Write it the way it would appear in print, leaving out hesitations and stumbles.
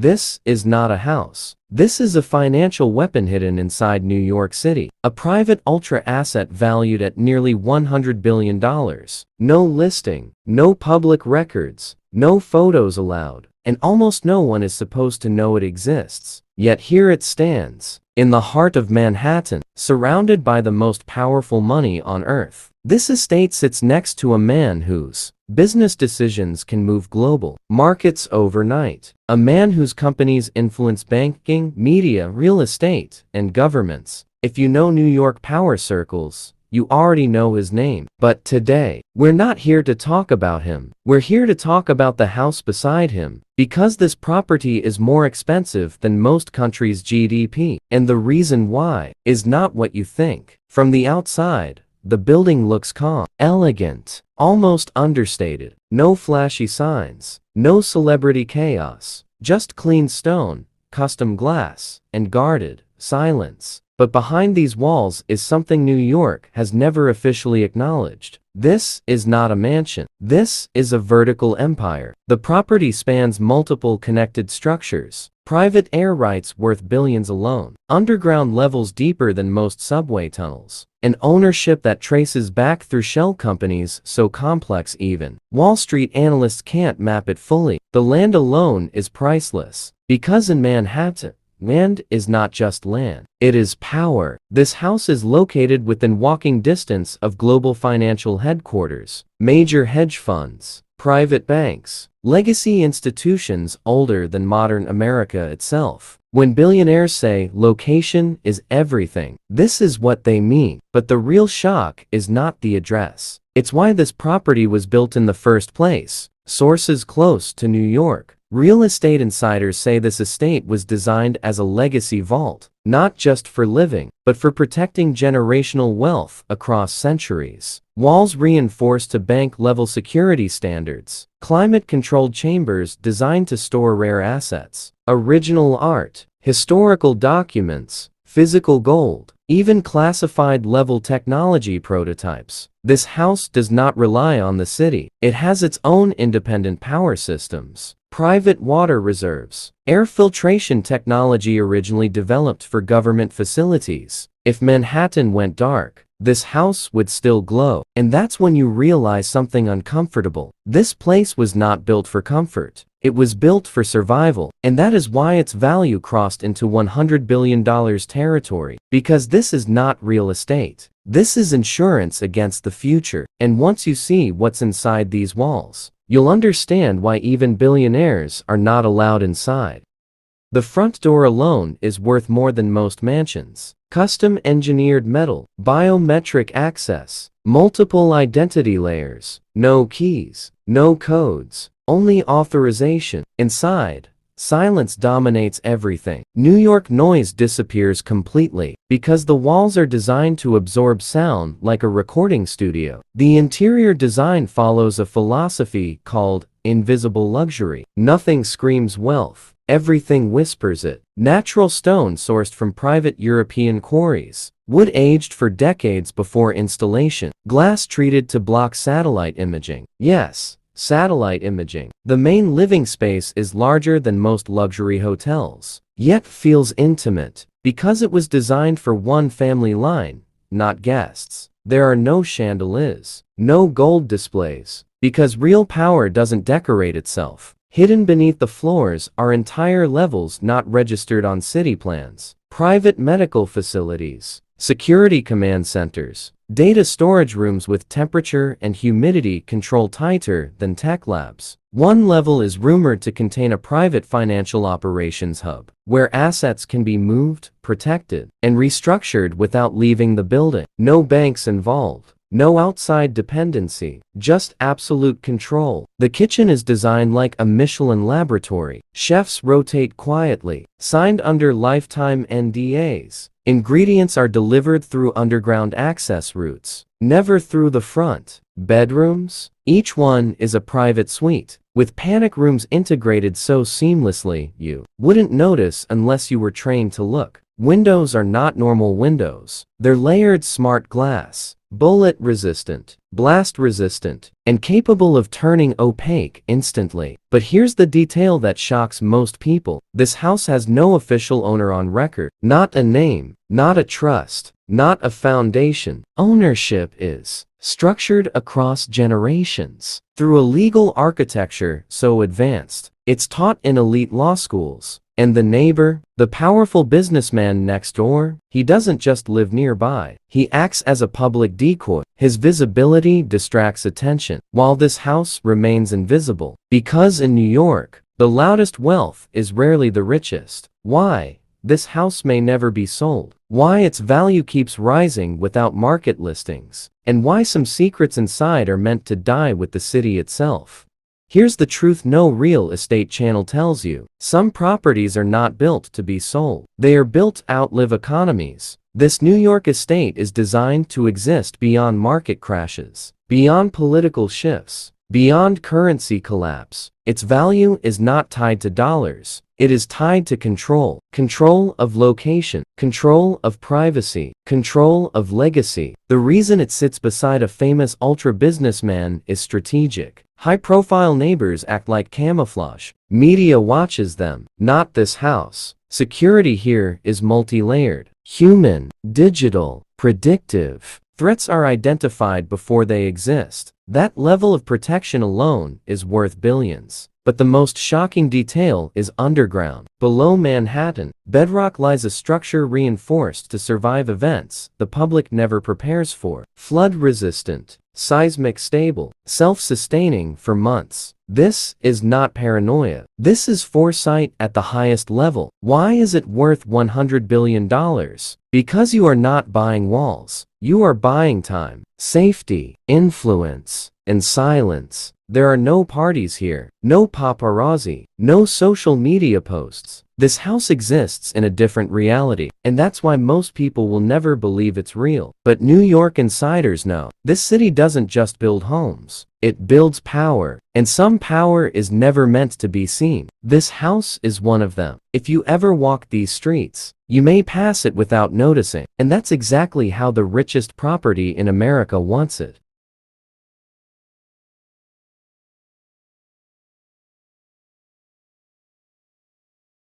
This is not a house. This is a financial weapon hidden inside New York City. A private ultra-asset valued at nearly $100 billion. No listing, no public records, no photos allowed, and almost no one is supposed to know it exists. Yet here it stands, in the heart of Manhattan, surrounded by the most powerful money on earth. This estate sits next to a man whose business decisions can move global markets overnight. A man whose companies influence banking, media, real estate, and governments. If you know New York power circles, you already know his name. But today, we're not here to talk about him. We're here to talk about the house beside him, because this property is more expensive than most countries' GDP. And the reason why is not what you think. From the outside, the building looks calm, elegant, almost understated. No flashy signs, no celebrity chaos, just clean stone, custom glass, and guarded silence. But behind these walls is something New York has never officially acknowledged. This is not a mansion. This is a vertical empire. The property spans multiple connected structures. Private air rights worth billions alone. Underground levels deeper than most subway tunnels. An ownership that traces back through shell companies so complex even Wall Street analysts can't map it fully. The land alone is priceless. Because in Manhattan, land is not just land. It is power. This house is located within walking distance of global financial headquarters, major hedge funds, private banks, legacy institutions older than modern America itself. When billionaires say location is everything, this is what they mean. But the real shock is not the address. It's why this property was built in the first place. Sources close to New York, real estate insiders say this estate was designed as a legacy vault, not just for living, but for protecting generational wealth across centuries. Walls reinforced to bank-level security standards, climate-controlled chambers designed to store rare assets, original art, historical documents, physical gold, even classified-level technology prototypes. This house does not rely on the city. It has its own independent power systems. Private water reserves, air filtration technology originally developed for government facilities. If Manhattan went dark, this house would still glow. And that's when you realize something uncomfortable. This place was not built for comfort. It was built for survival. And that is why its value crossed into $100 billion territory. Because this is not real estate. This is insurance against the future. And once you see what's inside these walls, you'll understand why even billionaires are not allowed inside. The front door alone is worth more than most mansions. Custom engineered metal, biometric access, multiple identity layers, no keys, no codes, only authorization. Inside, silence dominates everything. New York noise disappears completely because the walls are designed to absorb sound like a recording studio. The interior design follows a philosophy called invisible luxury. Nothing screams wealth. Everything whispers it. Natural stone sourced from private European quarries. Wood aged for decades before installation. Glass treated to block satellite imaging. Yes, satellite imaging. The main living space is larger than most luxury hotels, yet feels intimate because it was designed for one family line, not guests. There are no chandeliers, no gold displays, because real power doesn't decorate itself. Hidden beneath the floors are entire levels not registered on city plans. Private medical facilities, security command centers, data storage rooms with temperature and humidity control tighter than tech labs. One level is rumored to contain a private financial operations hub, where assets can be moved, protected, and restructured without leaving the building. No banks involved. No outside dependency, just absolute control. The kitchen is designed like a Michelin laboratory. Chefs rotate quietly, signed under lifetime NDAs. Ingredients are delivered through underground access routes, never through the front. Bedrooms? Each one is a private suite, with panic rooms integrated so seamlessly you wouldn't notice unless you were trained to look. Windows are not normal windows. They're layered smart glass. bullet resistant, blast resistant, and capable of turning opaque instantly. But here's the detail that shocks most people. This house has no official owner on record. Not a name, not a trust, not a foundation. Ownership is structured across generations through a legal architecture so advanced, it's taught in elite law schools. And the neighbor, the powerful businessman next door, he doesn't just live nearby. He acts as a public decoy. His visibility distracts attention, while this house remains invisible. Because in New York, the loudest wealth is rarely the richest. Why? This house may never be sold. Why its value keeps rising without market listings. And why some secrets inside are meant to die with the city itself. Here's the truth no real estate channel tells you. Some properties are not built to be sold. They are built to outlive economies. This New York estate is designed to exist beyond market crashes, beyond political shifts, beyond currency collapse. Its value is not tied to dollars. It is tied to control. Control of location, control of privacy, control of legacy. The reason it sits beside a famous ultra businessman is strategic. High-profile neighbors act like camouflage. Media watches them, not this house. Security here is multi-layered, human, digital, predictive. Threats are identified before they exist. That level of protection alone is worth billions. But the most shocking detail is underground. Below Manhattan, bedrock lies a structure reinforced to survive events the public never prepares for. Flood-resistant, seismic stable, self-sustaining for months. This is not paranoia. This is foresight at the highest level. Why is it worth $100 billion? Because you are not buying walls. You are buying time, safety, influence, and silence. There are no parties here, no paparazzi, no social media posts. This house exists in a different reality, and that's why most people will never believe it's real. But New York insiders know. This city doesn't just build homes. It builds power, and some power is never meant to be seen. This house is one of them. If you ever walk these streets, you may pass it without noticing, and that's exactly how the richest property in America wants it.